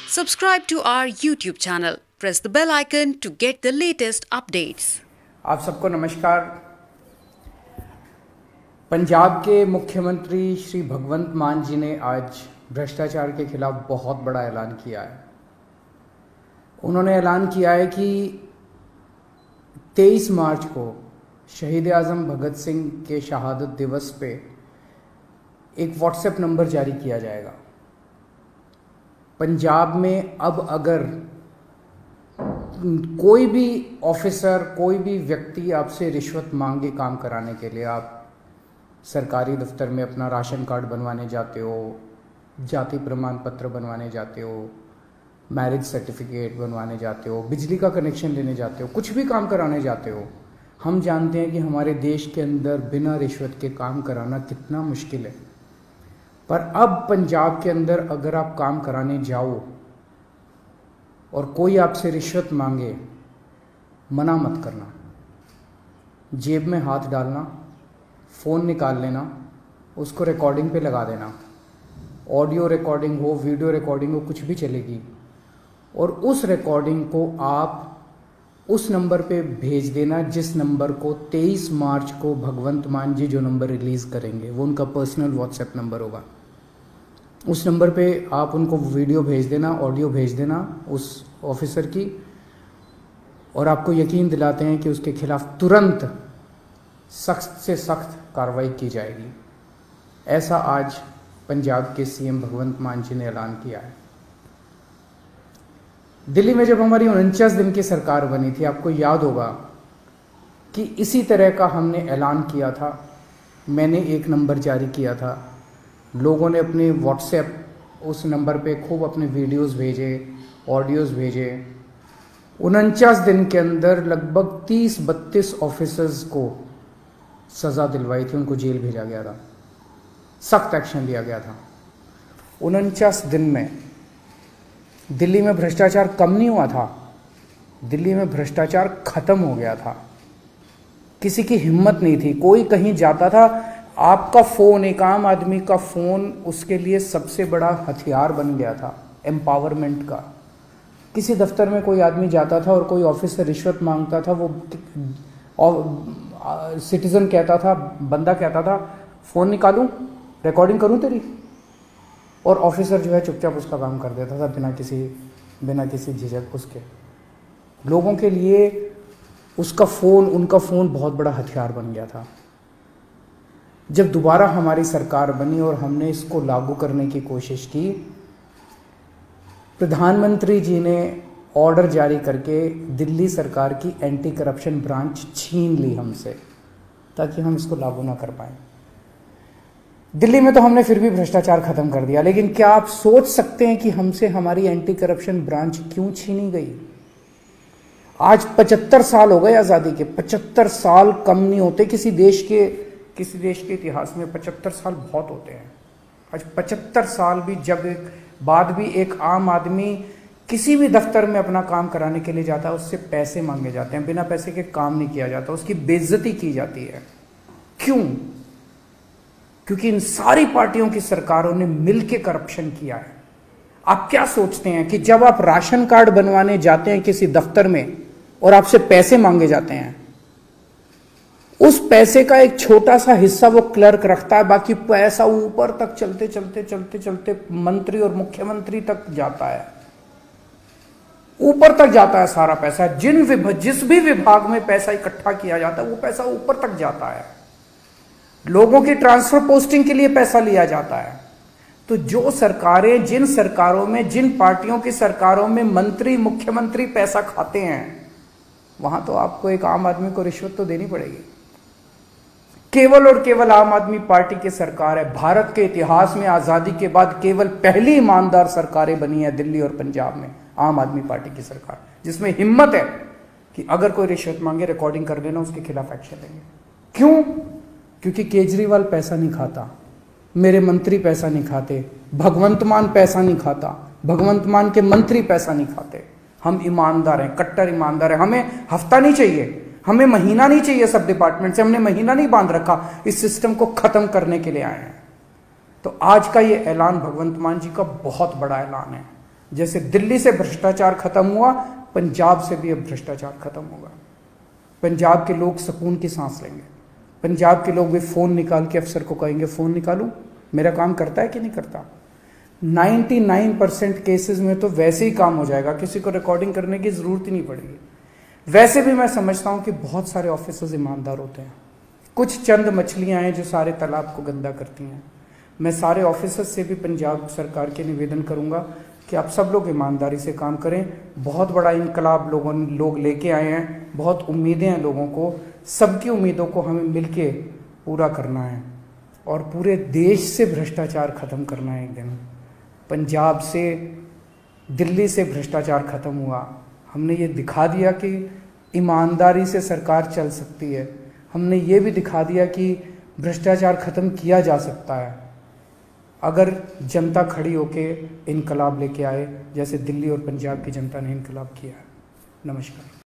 Subscribe to our YouTube channel. Press the bell icon to get the latest updates. आप सबको नमस्कार। पंजाब के मुख्यमंत्री श्री भगवंत मान जी ने आज भ्रष्टाचार के खिलाफ बहुत बड़ा ऐलान किया है। उन्होंने ऐलान किया है कि 23 मार्च को शहीद आज़म भगत सिंह के शहादत दिवस पे एक व्हाट्सएप नंबर जारी किया जाएगा। पंजाब में अब अगर कोई भी ऑफिसर, कोई भी व्यक्ति आपसे रिश्वत मांगे काम कराने के लिए, आप सरकारी दफ्तर में अपना राशन कार्ड बनवाने जाते हो, जाति प्रमाण पत्र बनवाने जाते हो, मैरिज सर्टिफिकेट बनवाने जाते हो, बिजली का कनेक्शन लेने जाते हो, कुछ भी काम कराने जाते हो, हम जानते हैं कि हमारे देश के अंदर बिना रिश्वत के काम कराना कितना मुश्किल है। पर अब पंजाब के अंदर अगर आप काम कराने जाओ और कोई आपसे रिश्वत मांगे, मना मत करना। जेब में हाथ डालना, फ़ोन निकाल लेना, उसको रिकॉर्डिंग पे लगा देना। ऑडियो रिकॉर्डिंग हो, वीडियो रिकॉर्डिंग हो, कुछ भी चलेगी। और उस रिकॉर्डिंग को आप उस नंबर पे भेज देना जिस नंबर को 23 मार्च को भगवंत मान जी जो नंबर रिलीज़ करेंगे, वो उनका पर्सनल व्हाट्सएप नंबर होगा। उस नंबर पे आप उनको वीडियो भेज देना, ऑडियो भेज देना उस ऑफिसर की, और आपको यकीन दिलाते हैं कि उसके खिलाफ तुरंत सख्त से सख्त कार्रवाई की जाएगी। ऐसा आज पंजाब के सीएम भगवंत मान जी ने ऐलान किया है। दिल्ली में जब हमारी 49 दिन की सरकार बनी थी, आपको याद होगा कि इसी तरह का हमने ऐलान किया था। मैंने एक नंबर जारी किया था, लोगों ने अपने व्हाट्सएप उस नंबर पे खूब अपने वीडियोस भेजे, ऑडियोज़ भेजे। 49 दिन के अंदर लगभग 30-32 ऑफिसर्स को सज़ा दिलवाई थी, उनको जेल भेजा गया था, सख्त एक्शन लिया गया था। 49 दिन में दिल्ली में भ्रष्टाचार कम नहीं हुआ था, दिल्ली में भ्रष्टाचार खत्म हो गया था। किसी की हिम्मत नहीं थी, कोई कहीं जाता था, आपका फ़ोन, एक आम आदमी का फ़ोन उसके लिए सबसे बड़ा हथियार बन गया था एम्पावरमेंट का। किसी दफ्तर में कोई आदमी जाता था और कोई ऑफिसर रिश्वत मांगता था, वो सिटीज़न कहता था, बंदा कहता था, फ़ोन निकालूं, रिकॉर्डिंग करूं तेरी, और ऑफिसर जो है चुपचाप उसका काम कर देता था बिना किसी झिझक उसके। लोगों के लिए उसका फ़ोन, उनका फ़ोन बहुत बड़ा हथियार बन गया था। जब दोबारा हमारी सरकार बनी और हमने इसको लागू करने की कोशिश की, प्रधानमंत्री जी ने ऑर्डर जारी करके दिल्ली सरकार की एंटी करप्शन ब्रांच छीन ली हमसे, ताकि हम इसको लागू ना कर पाए। दिल्ली में तो हमने फिर भी भ्रष्टाचार खत्म कर दिया, लेकिन क्या आप सोच सकते हैं कि हमसे हमारी एंटी करप्शन ब्रांच क्यों छीनी गई? आज 75 साल हो गए आज़ादी के। 75 साल कम नहीं होते किसी देश के इतिहास में। 75 साल बहुत होते हैं। आज 75 साल भी बाद भी एक आम आदमी किसी भी दफ्तर में अपना काम कराने के लिए जाता है, उससे पैसे मांगे जाते हैं, बिना पैसे के काम नहीं किया जाता, उसकी बेइज्जती की जाती है। क्यों? क्योंकि इन सारी पार्टियों की सरकारों ने मिलकर करप्शन किया है। आप क्या सोचते हैं कि जब आप राशन कार्ड बनवाने जाते हैं किसी दफ्तर में और आपसे पैसे मांगे जाते हैं, उस पैसे का एक छोटा सा हिस्सा वो क्लर्क रखता है, बाकी पैसा ऊपर तक चलते मंत्री और मुख्यमंत्री तक जाता है, ऊपर तक जाता है सारा पैसा। जिस भी विभाग में पैसा इकट्ठा किया जाता है वो पैसा ऊपर तक जाता है। लोगों की ट्रांसफर पोस्टिंग के लिए पैसा लिया जाता है। तो जो सरकारें, जिन सरकारों में, जिन पार्टियों की सरकारों में मंत्री, मुख्यमंत्री पैसा खाते हैं, वहां तो आपको एक आम आदमी को रिश्वत तो देनी पड़ेगी। केवल और केवल आम आदमी पार्टी की सरकार है। भारत के इतिहास में आजादी के बाद केवल पहली ईमानदार सरकारें बनी है दिल्ली और पंजाब में, आम आदमी पार्टी की सरकार, जिसमें हिम्मत है कि अगर कोई रिश्वत मांगे, रिकॉर्डिंग कर देना, उसके खिलाफ एक्शन लेंगे। क्यों? क्योंकि केजरीवाल पैसा नहीं खाता, मेरे मंत्री पैसा नहीं खाते, भगवंत मान पैसा नहीं खाता, भगवंत मान के मंत्री पैसा नहीं खाते। हम ईमानदार हैं, कट्टर ईमानदार हैं। हमें हफ्ता नहीं चाहिए, हमें महीना नहीं चाहिए। सब डिपार्टमेंट से हमने महीना नहीं बांध रखा, इस सिस्टम को खत्म करने के लिए आए हैं। तो आज का ये ऐलान भगवंत मान जी का बहुत बड़ा ऐलान है। जैसे दिल्ली से भ्रष्टाचार खत्म हुआ, पंजाब से भी अब भ्रष्टाचार खत्म होगा। पंजाब के लोग सुकून की सांस लेंगे। पंजाब के लोग भी फोन निकाल के अफसर को कहेंगे, फोन निकालूं, मेरा काम करता है कि नहीं करता। 99% केसेस में तो वैसे ही काम हो जाएगा, किसी को रिकॉर्डिंग करने की जरूरत ही नहीं पड़ेगी। वैसे भी मैं समझता हूं कि बहुत सारे ऑफिसर्स ईमानदार होते हैं, कुछ चंद मछलियां हैं जो सारे तालाब को गंदा करती हैं। मैं सारे ऑफिसर्स से भी पंजाब सरकार के निवेदन करूंगा कि आप सब लोग ईमानदारी से काम करें। बहुत बड़ा इनकलाब लोग लेके आए हैं, बहुत उम्मीदें हैं लोगों को, सबकी उम्मीदों को हमें मिलके पूरा करना है और पूरे देश से भ्रष्टाचार खत्म करना है। एक दिन पंजाब से, दिल्ली से भ्रष्टाचार खत्म हुआ। हमने ये दिखा दिया कि ईमानदारी से सरकार चल सकती है। हमने ये भी दिखा दिया कि भ्रष्टाचार खत्म किया जा सकता है अगर जनता खड़ी होके इनकलाब लेके आए, जैसे दिल्ली और पंजाब की जनता ने इनकलाब किया है। नमस्कार।